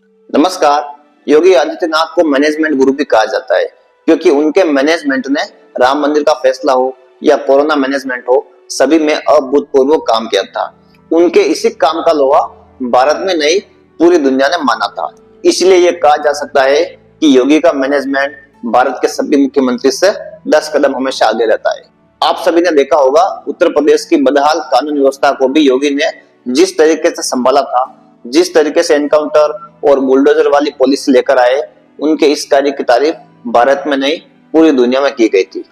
नमस्कार। योगी आदित्यनाथ को मैनेजमेंट गुरु भी कहा जाता है क्योंकि उनके मैनेजमेंट ने राम मंदिर का फैसला हो या कोरोना मैनेजमेंट हो, सभी में अभूतपूर्व काम किया था। उनके इसी काम का लोहा भारत में नहीं पूरी दुनिया ने माना था। इसलिए ये कहा जा सकता है कि योगी का मैनेजमेंट भारत के सभी मुख्यमंत्री से 10 कदम हमेशा आगे रहता है। आप सभी ने देखा होगा, उत्तर प्रदेश की बदहाल कानून व्यवस्था को भी योगी ने जिस तरीके से संभाला था, जिस तरीके से एनकाउंटर और बुलडोजर वाली पॉलिसी लेकर आए, उनके इस कार्य की तारीफ भारत में नहीं पूरी दुनिया में की गई थी।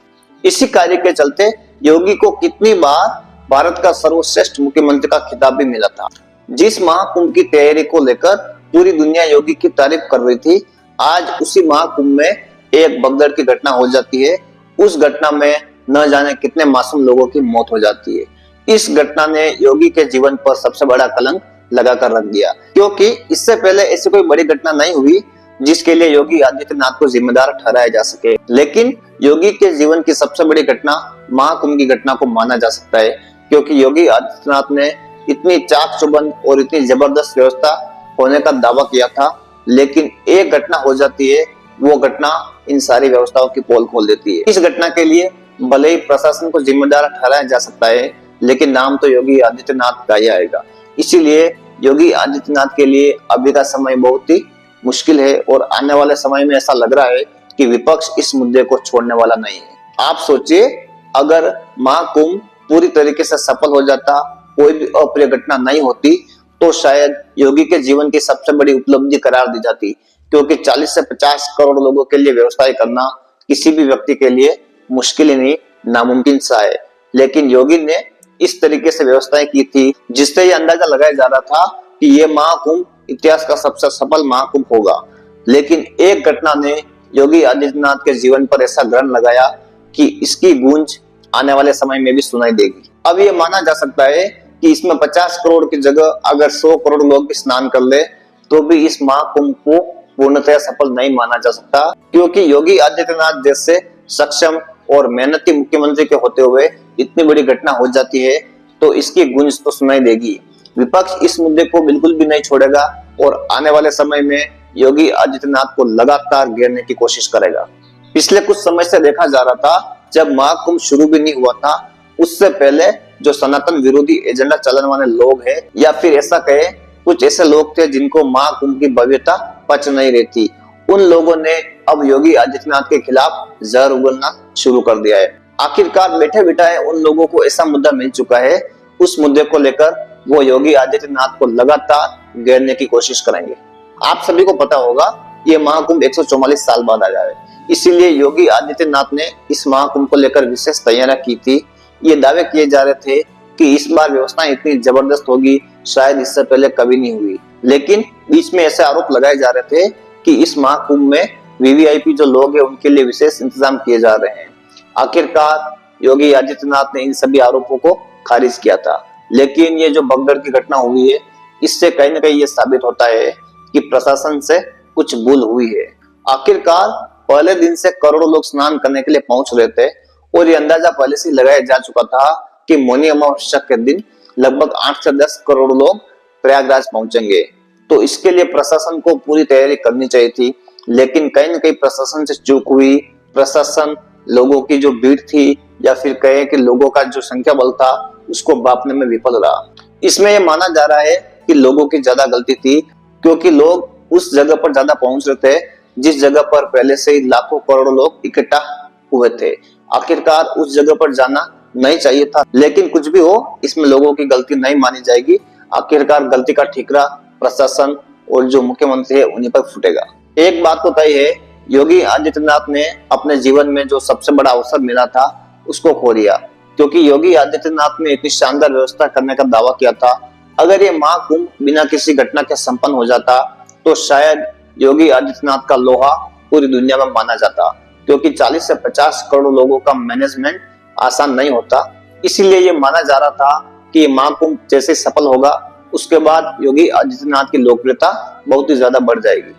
इसी कार्य के चलते योगी को कितनी बार भारत का सर्वश्रेष्ठ मुख्यमंत्री का खिताब भी मिला था। जिस महाकुंभ की तैयारी को लेकर पूरी दुनिया योगी की तारीफ कर रही थी, आज उसी महाकुंभ में एक भगदड़ की घटना हो जाती है। उस घटना में न जाने कितने मासूम लोगों की मौत हो जाती है। इस घटना ने योगी के जीवन पर सबसे बड़ा कलंक लगाकर रख दिया, क्योंकि इससे पहले ऐसी कोई बड़ी घटना नहीं हुई जिसके लिए योगी आदित्यनाथ को जिम्मेदार ठहराया जा सके। लेकिन योगी के जीवन की सबसे बड़ी घटना महाकुंभ की घटना को माना जा सकता है, क्योंकि योगी आदित्यनाथ ने इतनी चाक चौबंद और इतनी जबरदस्त व्यवस्था होने का दावा किया था, लेकिन एक घटना हो जाती है, वो घटना इन सारी व्यवस्थाओं की पोल खोल देती है। इस घटना के लिए भले ही प्रशासन को जिम्मेदार ठहराया जा सकता है, लेकिन नाम तो योगी आदित्यनाथ का ही आएगा। इसीलिए योगी आदित्यनाथ के लिए अभी का समय बहुत ही मुश्किल है और आने वाले समय में ऐसा लग रहा है कि विपक्ष इस मुद्दे को छोड़ने वाला नहीं है। आप सोचिए, अगर महाकुंभ पूरी तरीके से सफल हो जाता, कोई भी अप्रिय घटना नहीं होती, तो शायद योगी के जीवन की सबसे बड़ी उपलब्धि करार दी जाती, क्योंकि 40 से 50 करोड़ लोगों के लिए व्यवस्थाएं करना किसी भी व्यक्ति के लिए मुश्किल ही नहीं, नामुमकिन सा है। लेकिन योगी ने इस तरीके से व्यवस्थाएं की थी जिससे ये अंदाजा लगाया जा रहा था कि ये महाकुंभ इतिहास का सबसे सफल महाकुंभ होगा। लेकिन एक घटना ने योगी आदित्यनाथ के जीवन पर ऐसा ग्रहण लगाया कि इसकी गूंज आने वाले समय में भी सुनाई देगी। अब ये माना जा सकता है कि इसमें 50 करोड़ की जगह अगर 100 करोड़ लोग भी स्नान कर ले तो भी इस महाकुंभ को पूर्णतः सफल नहीं माना जा सकता, क्योंकि योगी आदित्यनाथ जैसे सक्षम और मेहनती मुख्यमंत्री के होते हुए इतनी बड़ी घटना हो जाती है तो इसकी गूंज तो सुनाई देगी। विपक्ष इस मुद्दे को बिल्कुल भी नहीं छोड़ेगा और आने वाले समय में योगी आदित्यनाथ को लगातार घेरने की कोशिश करेगा। पिछले कुछ समय से देखा जा रहा था, जब महाकुंभ शुरू भी नहीं हुआ था, उससे पहले जो सनातन विरोधी एजेंडा चलाने वाले लोग हैं, या फिर ऐसा कहे कुछ ऐसे लोग थे जिनको महाकुंभ की भव्यता पच नहीं रहती, उन लोगों ने अब योगी आदित्यनाथ के खिलाफ जहर उगलना शुरू कर दिया है। आखिरकार बैठे बिठाए उन लोगों को ऐसा मुद्दा मिल चुका है, उस मुद्दे को लेकर वो योगी आदित्यनाथ को लगातार घेरने की कोशिश करेंगे। आप सभी को पता होगा, ये महाकुंभ 144 साल बाद आया है, इसीलिए योगी आदित्यनाथ ने इस महाकुंभ को लेकर विशेष तैयारियां की थी। ये दावे किए जा रहे थे कि इस बार व्यवस्था इतनी जबरदस्त होगी, शायद इससे पहले कभी नहीं हुई। लेकिन बीच में ऐसे आरोप लगाए जा रहे थे कि इस महाकुंभ में वीवीआईपी जो लोग हैं उनके लिए विशेष इंतजाम किए जा रहे हैं। आखिरकार योगी आदित्यनाथ ने इन सभी आरोपों को खारिज किया था। लेकिन ये जो भगदड़ की घटना हुई है, इससे कहीं ना कहीं ये साबित होता है कि प्रशासन से कुछ भूल हुई है। आखिरकार पहले दिन से करोड़ों लोग स्नान करने के लिए पहुंच रहे थे और ये अंदाजा पहले से लगाया जा चुका था कि मौनी अमावस्या के दिन लगभग 8 से 10 करोड़ लोग प्रयागराज पहुंचेंगे। तो इसके लिए प्रशासन को पूरी तैयारी करनी चाहिए थी, लेकिन कहीं ना कहीं प्रशासन से चूक हुई। प्रशासन लोगों की जो भीड़ थी, या फिर कहे कि लोगों का जो संख्या बल था, उसको बांटने में विफल रहा। इसमें यह माना जा रहा है कि लोगों की ज्यादा गलती थी, क्योंकि लोग उस जगह पर ज्यादा पहुंच रहे थे जिस जगह पर पहले से ही लाखों करोड़ों लोग इकट्ठा हुए थे। आखिरकार उस जगह पर जाना नहीं चाहिए था, लेकिन कुछ भी हो, इसमें लोगों की गलती नहीं मानी जाएगी। आखिरकार गलती का ठीकरा प्रशासन और जो मुख्यमंत्री है उन्हीं पर फूटेगा। एक बात तो तय है, योगी आदित्यनाथ ने अपने जीवन में जो सबसे बड़ा अवसर मिला था उसको खो दिया, क्योंकि योगी आदित्यनाथ ने इतनी शानदार व्यवस्था करने का दावा किया था। अगर ये महाकुंभ बिना किसी घटना के संपन्न हो जाता तो शायद योगी आदित्यनाथ का लोहा पूरी दुनिया में माना जाता, क्योंकि 40 से 50 करोड़ लोगों का मैनेजमेंट आसान नहीं होता। इसीलिए ये माना जा रहा था कि ये महाकुंभ जैसे सफल होगा, उसके बाद योगी आदित्यनाथ की लोकप्रियता बहुत ही ज्यादा बढ़ जाएगी।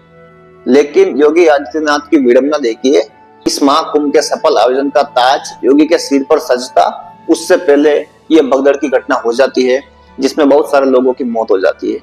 लेकिन योगी आदित्यनाथ की विडंबना देखिए, इस महाकुंभ के सफल आयोजन का ताज योगी के सिर पर सजता, उससे पहले ये भगदड़ की घटना हो जाती है जिसमें बहुत सारे लोगों की मौत हो जाती है।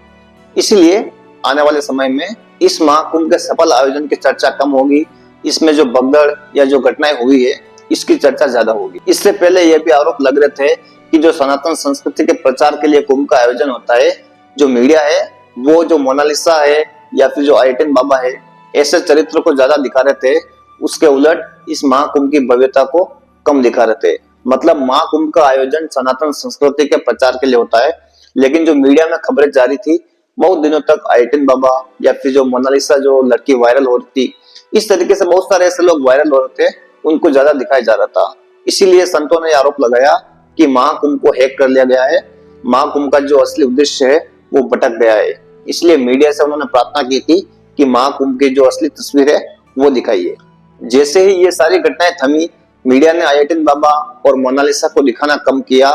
इसलिए आने वाले समय में इस महाकुंभ के सफल आयोजन की चर्चा कम होगी, इसमें जो भगदड़ या जो घटनाएं हुई है इसकी चर्चा ज्यादा होगी। इससे पहले यह भी आरोप लग रहे थे कि जो सनातन संस्कृति के प्रचार के लिए कुंभ का आयोजन होता है, जो मीडिया है वो जो मोनालिसा है या फिर जो आइटिन बाबा है ऐसे चरित्र को ज्यादा दिखा रहे थे, उसके उलट इस महाकुंभ की भव्यता को कम दिखा रहे थे। मतलब महाकुंभ का आयोजन सनातन संस्कृति के प्रचार के लिए होता है, लेकिन जो मीडिया में खबरें जारी थी बहुत दिनों तक आइटिन बाबा या फिर जो मोनालिसा जो लड़की वायरल हो रही थी, इस तरीके से बहुत सारे ऐसे लोग वायरल हो रहे थे, उनको ज्यादा दिखाया जा रहा था। इसीलिए संतों ने आरोप लगाया कि महाकुंभ को हैक कर लिया गया है, महाकुंभ का जो असली उद्देश्य है वो भटक गया है। इसलिए मीडिया से उन्होंने प्रार्थना की थी कि महाकुंभ की जो असली तस्वीर है वो दिखाइए। जैसे ही ये सारी घटनाएं थमी, मीडिया ने आइटिन बाबा और मोनालिसा को दिखाना कम किया,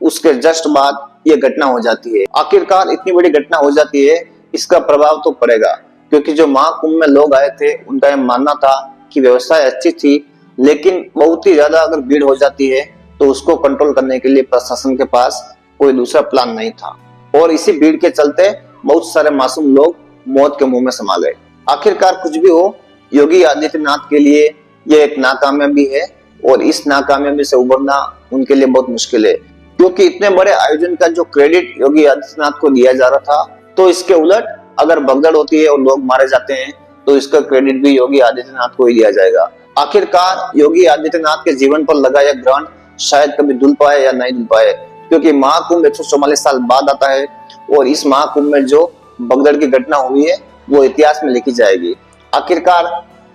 उसके जस्ट बाद ये घटना हो जाती है। आखिरकार इतनी बड़ी घटना हो जाती है, इसका प्रभाव तो पड़ेगा, क्योंकि जो महाकुंभ में लोग आए थे उनका यह मानना था कि व्यवस्था अच्छी थी, लेकिन बहुत ही ज्यादा अगर भीड़ हो जाती है तो उसको कंट्रोल करने के लिए प्रशासन के पास कोई दूसरा प्लान नहीं था, और इसी भीड़ के चलते बहुत सारे मासूम लोग मौत के मुंह में समा गए। आखिरकार कुछ भी हो, योगी आदित्यनाथ के लिए यह एक नाकामयाबी है, और इस नाकामयाबी से उबरना उनके लिए बहुत मुश्किल है, क्योंकि इतने बड़े आयोजन का जो क्रेडिट योगी आदित्यनाथ को दिया जा रहा था, तो इसके उलट अगर भगदड़ होती है और लोग मारे जाते हैं तो इसका क्रेडिट भी योगी आदित्यनाथ को ही दिया जाएगा। आखिरकार योगी आदित्यनाथ के जीवन पर लगा यह ग्रहण शायद कभी धुल पाए या नहीं धुल पाए, क्योंकि महाकुंभ 144 साल बाद आता है, और इस महाकुंभ में जो भगदड़ की घटना हुई है वो इतिहास में लिखी जाएगी। आखिरकार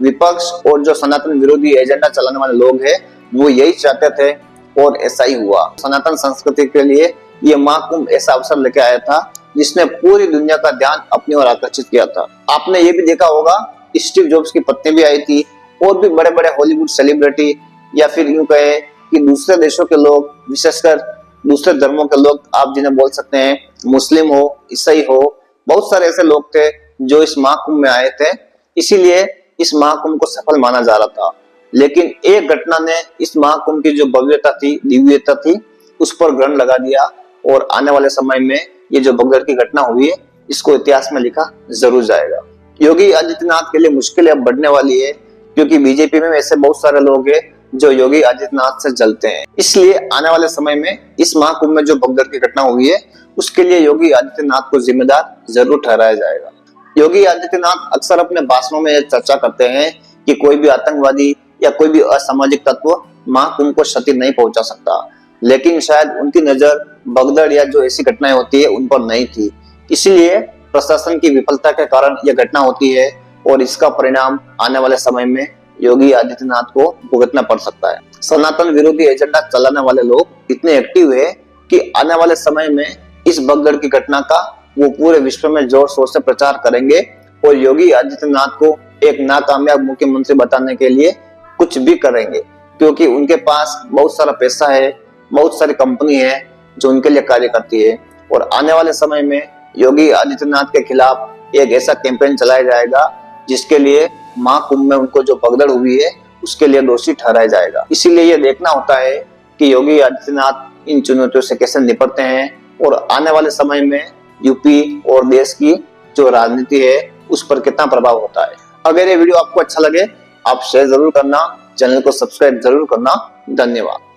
विपक्ष और जो सनातन विरोधी एजेंडा चलाने वाले लोग हैं वो यही चाहते थे, और ऐसा ही हुआ। सनातन संस्कृति के लिए ये महाकुंभ ऐसा अवसर लेके आया था जिसने पूरी दुनिया का ध्यान अपनी ओर आकर्षित किया था। आपने ये भी देखा होगा, स्टीव जॉब्स की पत्नी भी आई थी, और भी बड़े बड़े हॉलीवुड सेलिब्रिटी या फिर यूं कहे कि दूसरे देशों के लोग, विशेषकर दूसरे धर्मों के लोग, आप जिन्हें बोल सकते हैं मुस्लिम हो, ईसाई हो, बहुत सारे ऐसे लोग थे जो इस महाकुंभ में आए थे। इसीलिए इस महाकुंभ को सफल माना जा रहा था, लेकिन एक घटना ने इस महाकुंभ की जो भव्यता थी, दिव्यता थी, उस पर ग्रहण लगा दिया, और आने वाले समय में ये जो भगदड़ की घटना हुई है इसको इतिहास में लिखा जरूर जाएगा। योगी आदित्यनाथ के लिए मुश्किलें अब बढ़ने वाली है, क्योंकि बीजेपी में ऐसे बहुत सारे लोग हैं जो योगी आदित्यनाथ से जलते हैं। इसलिए आने वाले समय में इस महाकुंभ में जो भगदड़ की घटना हुई है उसके लिए योगी आदित्यनाथ को जिम्मेदार जरूर ठहराया जाएगा। योगी आदित्यनाथ अक्सर अपने भाषणों में चर्चा करते हैं कि कोई भी आतंकवादी या कोई भी असामाजिक तत्व महाकुंभ को क्षति नहीं पहुंचा सकता, लेकिन शायद उनकी नजर भगदड़ या जो ऐसी घटनाएं होती है उन पर नहीं थी। इसीलिए प्रशासन की विफलता के कारण यह घटना होती है, और इसका परिणाम आने वाले समय में योगी आदित्यनाथ को भुगतना पड़ सकता है। सनातन विरोधी एजेंडा चलाने वाले लोग इतने एक्टिव है कि आने वाले समय में इस भगदड़ की घटना का वो पूरे विश्व में जोर शोर से प्रचार करेंगे, और योगी आदित्यनाथ को एक नाकामयाब मुख्यमंत्री बताने के लिए कुछ भी करेंगे, क्योंकि उनके पास बहुत सारा पैसा है, बहुत सारी कंपनी है जो उनके लिए कार्य करती है। और आने वाले समय में योगी आदित्यनाथ के खिलाफ एक ऐसा कैंपेन चलाया जाएगा जिसके लिए महाकुंभ में उनको जो भगदड़ हुई है उसके लिए दोषी ठहराया जाएगा। इसीलिए ये देखना होता है कि योगी आदित्यनाथ इन चुनौतियों से कैसे निपटते हैं, और आने वाले समय में यूपी और देश की जो राजनीति है उस पर कितना प्रभाव होता है। अगर ये वीडियो आपको अच्छा लगे आप शेयर जरूर करना, चैनल को सब्सक्राइब जरूर करना। धन्यवाद।